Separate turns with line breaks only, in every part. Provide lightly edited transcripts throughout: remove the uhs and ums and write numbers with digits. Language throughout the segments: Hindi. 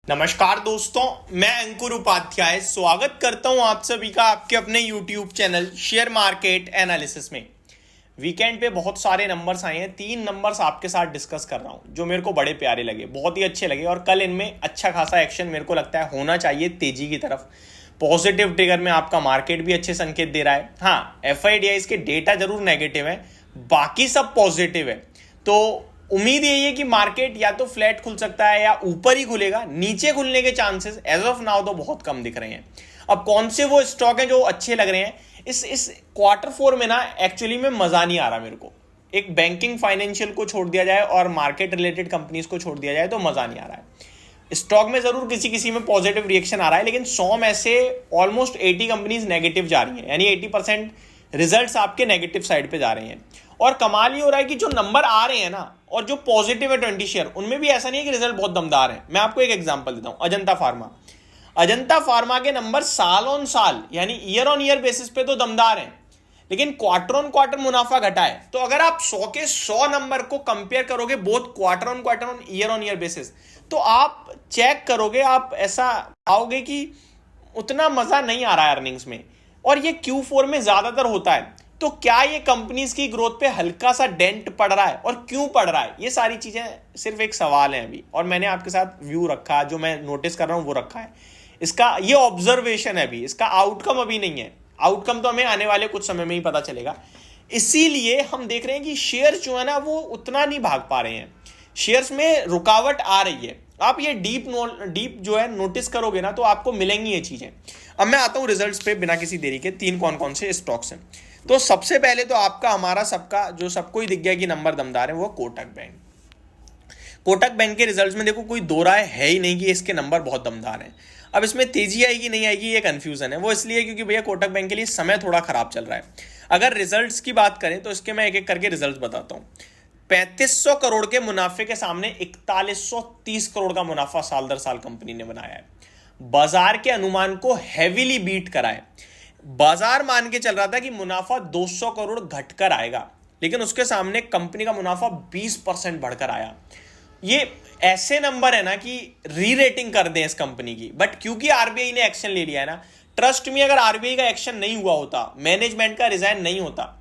नमस्कार दोस्तों, मैं अंकुर उपाध्याय स्वागत करता हूं आप सभी का आपके अपने YouTube channel share market analysis में। वीकेंड पे बहुत सारे नंबर्स आए हैं। 3 नंबर्स आपके साथ डिस्कस कर रहा हूं जो मेरे को बड़े प्यारे लगे, बहुत ही अच्छे लगे और कल इनमें अच्छा खासा एक्शन मेरे को लगता है होना चाहिए तेजी की तरफ। पॉजिटिव ट्रिगर में आपका मार्केट भी अच्छे संकेत दे रहा है। हाँ, FIDIs के डेटा जरूर नेगेटिव है, बाकी सब पॉजिटिव है। तो उम्मीद यही है कि मार्केट या तो फ्लैट खुल सकता है या ऊपर ही खुलेगा। नीचे खुलने के चांसेस एज ऑफ नाउ तो बहुत कम दिख रहे हैं। अब कौन से वो स्टॉक हैं जो अच्छे लग रहे हैं इस क्वार्टर 4 में ना, एक्चुअली में मजा नहीं आ रहा मेरे को। एक बैंकिंग फाइनेंशियल को छोड़ दिया जाए और मार्केट रिलेटेड कंपनीज को छोड़ दिया जाए तो मजा नहीं आ रहा है। स्टॉक में जरूर किसी किसी में पॉजिटिव रिएक्शन आ रहा है, लेकिन 100 में से ऑलमोस्ट 80 कंपनीज नेगेटिव जा रही हैं, यानी 80% रिजल्ट्स आपके नेगेटिव साइड पे जा रहे हैं। और कमाल ये हो रहा है कि जो नंबर आ रहे हैं ना और जो पॉजिटिव है 20 शेयर, उनमें भी ऐसा नहीं है कि रिजल्ट बहुत दमदार है। मैं आपको एक एग्जांपल देता हूं, अजंता फार्मा के नंबर साल ऑन साल यानी ईयर ऑन ईयर बेसिस पे तो दमदार हैं, लेकिन क्वार्टर ऑन क्वार्टर मुनाफा घटा है। तो अगर आप 100 के 100 नंबर को कंपेयर करोगे both quarter on year basis, तो आप चेक करोगे, आप ऐसा आओगे कि उतना मजा नहीं आ रहा है अर्निंग्स में। और ये Q4 में ज्यादातर होता है। तो क्या ये कंपनीज की ग्रोथ पे हल्का सा डेंट पड़ रहा है, और क्यों पड़ रहा है, ये सारी चीजें सिर्फ एक सवाल है अभी। और मैंने आपके साथ व्यू रखा, जो मैं नोटिस कर रहा हूं वो रखा है। इसका ये ऑब्जर्वेशन है अभी, इसका आउटकम अभी नहीं है। आउटकम तो हमें आने वाले कुछ समय में ही पता चलेगा। इसीलिए हम देख रहे हैं कि शेयर जो है ना वो उतना नहीं भाग पा रहे हैं, शेयर्स में रुकावट आ रही है। आप ये डीप जो है नोटिस करोगे ना तो आपको मिलेंगी ये चीजें। अब मैं आता हूं रिजल्ट्स पे बिना किसी देरी के। 3 कौन कौन से स्टॉक्स हैं। तो सबसे पहले तो आपका हमारा सबका जो सबको ही दिख गया कि नंबर दमदार है, वो कोटक बैंक। कोटक बैंक के रिजल्ट्स में देखो कोई दो राय है ही नहीं कि इसके नंबर बहुत दमदार हैं। अब इसमें तेजी आएगी नहीं आएगी ये कंफ्यूजन है। वो इसलिए क्योंकि भैया कोटक बैंक के लिए समय थोड़ा खराब चल रहा है। अगर रिजल्ट्स की बात करें तो इसके मैं एक एक करके रिजल्ट बताता हूं। 3500 करोड़ के मुनाफे के सामने 4130 करोड़ का मुनाफा साल दर साल कंपनी ने बनाया है। बाजार के अनुमान को हैवीली बीट करा है। बाजार मान के चल रहा था कि मुनाफा 200 करोड़ घटकर आएगा, लेकिन उसके सामने कंपनी का मुनाफा 20% बढ़कर आया। ये ऐसे नंबर है ना कि री रेटिंग कर दें इस कंपनी की। बट क्योंकि आरबीआई ने एक्शन ले लिया है ना, ट्रस्ट में अगर आरबीआई का एक्शन नहीं हुआ होता, मैनेजमेंट का रिजाइन नहीं होता,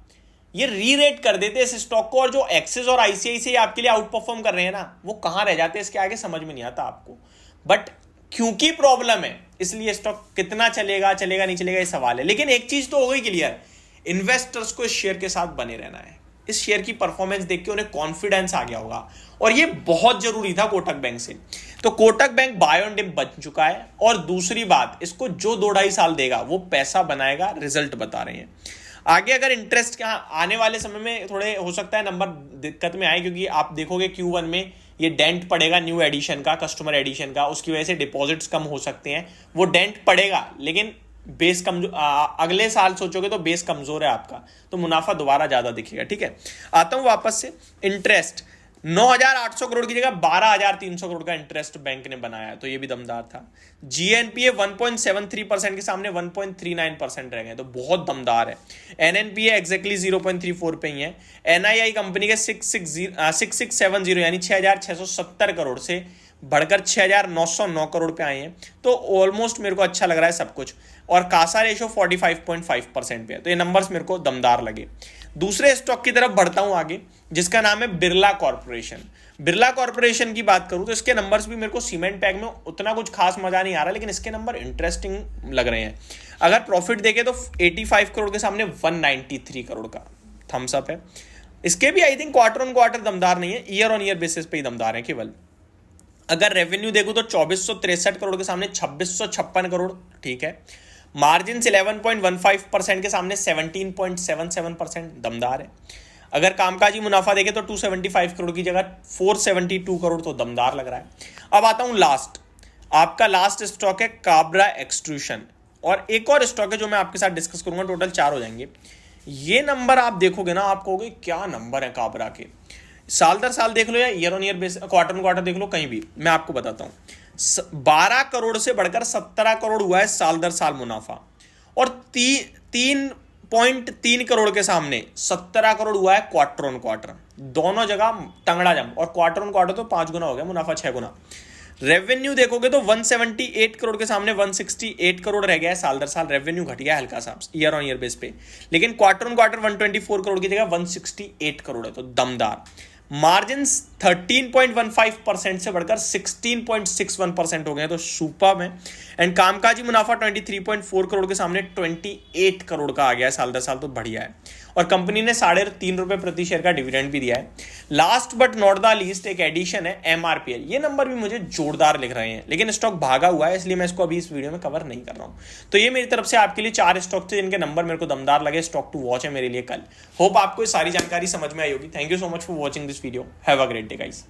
ये री रेट कर देते इस स्टॉक को। और जो एक्सिस और आईसीआईसीआई आपके लिए आउट परफॉर्म कर रहे हैं ना, वो कहां रह जाते हैं इसके आगे समझ में नहीं आता आपको। बट क्योंकि प्रॉब्लम है इसलिए स्टॉक कितना चलेगा नहीं चलेगा ये सवाल है। लेकिन एक चीज तो हो गई क्लियर, इन्वेस्टर्स को इस शेयर के साथ बने रहना है। इस शेयर की परफॉर्मेंस देख के उन्हें कॉन्फिडेंस आ गया होगा, और ये बहुत जरूरी था कोटक बैंक से। तो Kotak bank buy on dip बन चुका है। और दूसरी बात, इसको जो 2-2.5 साल देगा वो पैसा बनाएगा, रिजल्ट बता रहे हैं। आगे अगर इंटरेस्ट आने वाले समय में थोड़े हो सकता है नंबर दिक्कत में आए, क्योंकि आप देखोगे Q1 में ये डेंट पड़ेगा न्यू एडिशन का, कस्टमर एडिशन का, उसकी वजह से डिपॉजिट्स कम हो सकते हैं, वो डेंट पड़ेगा। लेकिन बेस कमजोर, अगले साल सोचोगे तो बेस कमजोर है आपका, तो मुनाफा दोबारा ज्यादा दिखेगा। ठीक है, आता हूं वापस से। इंटरेस्ट 9,800 करोड़ की जगह 12,300 करोड़ का इंटरेस्ट बैंक ने बनाया, तो ये भी दमदार था। जीएनपीए 1.73% के सामने 1.39% रह गए, तो बहुत दमदार है। एनएनपीए एग्जैक्टली 0.34 पे ही है। एनआईआई कंपनी के 6670 यानी 6,670 करोड़ से बढ़कर 6,909 करोड़ पे आए हैं, तो ऑलमोस्ट मेरे को अच्छा लग रहा है सब कुछ। और कासा रेशो 45.5% पे है, तो ये नंबर्स मेरे को दमदार लगे। दूसरे स्टॉक की तरफ बढ़ता हूं आगे, जिसका नाम है बिरला कॉर्पोरेशन। बिरला कॉर्पोरेशन की बात करूं तो इसके नंबर्स भी मेरे को सीमेंट पैक में उतना कुछ खास मजा नहीं आ रहा, लेकिन इसके नंबर इंटरेस्टिंग लग रहे हैं। अगर प्रॉफिट देखे तो 85 करोड़ के सामने 193 करोड़ का थम्स अप है। इसके भी I think quarter on quarter दमदार नहीं है, ईयर ऑन ईयर बेसिस पे ही दमदार है केवल। अगर रेवेन्यू देखो तो 2463 करोड़ के सामने 2656 करोड़, ठीक है। मार्जिन 11.15% के सामने 17.77%, दमदार है। अगर कामकाजी मुनाफा देखें तो 275 करोड़ की जगह 472 करोड़, तो दमदार लग रहा है। अब आता हूं लास्ट, आपका लास्ट स्टॉक है काबरा एक्सट्रूशन। और एक और स्टॉक है जो मैं आपके साथ डिस्कस करूंगा, टोटल 4 हो जाएंगे। ये नंबर आप देखोगे ना, आप कहोगे क्या नंबर है काबरा के। साल दर साल देख लो या year on year base, quarter on quarter देख लो, कहीं भी मैं आपको बताता हूं। 12 करोड़ से बढ़कर 17 करोड़ हुआ है साल दर साल मुनाफा, और 3.3 करोड़ के सामने 17 करोड़ हुआ है क्वार्टर ऑन क्वार्टर। दोनों जगह तंगड़ा जम, और क्वार्टर ऑन क्वार्टर तो 5 गुना हो गया मुनाफा, 6 गुना। रेवेन्यू देखोगे तो 178 करोड़ के सामने 168 करोड़ रह गया है, साल दर साल रेवेन्यू घट गया हल्का सा ईयर ऑन ईयर बेस पे, लेकिन क्वार्टर ऑन क्वार्टर 124 करोड़ की जगह 168 करोड़ है, तो दमदार। मार्जिन्स 13.15% से बढ़कर 16.61% हो गए, तो सुपर्ब है। एंड कामकाजी मुनाफा 23.4 करोड़ के सामने 28 करोड़ का आ गया है साल दर साल, तो बढ़िया है। और कंपनी ने ₹3.5 प्रति शेयर का डिविडेंड भी दिया है। Last but not the least एक एडिशन है एमआरपीएल, ये नंबर भी मुझे जोरदार लिख रहे हैं, लेकिन स्टॉक भागा हुआ है इसलिए मैं इसको अभी इस वीडियो में कवर नहीं कर रहा हूं। तो ये मेरी तरफ से आपके लिए 4 स्टॉक थे जिनके नंबर मेरे को दमदार लगे, स्टॉक टू वॉच है मेरे लिए कल। होप आपको ये सारी जानकारी समझ में आई होगी। Thank you so much for watching this video, have a great day guys.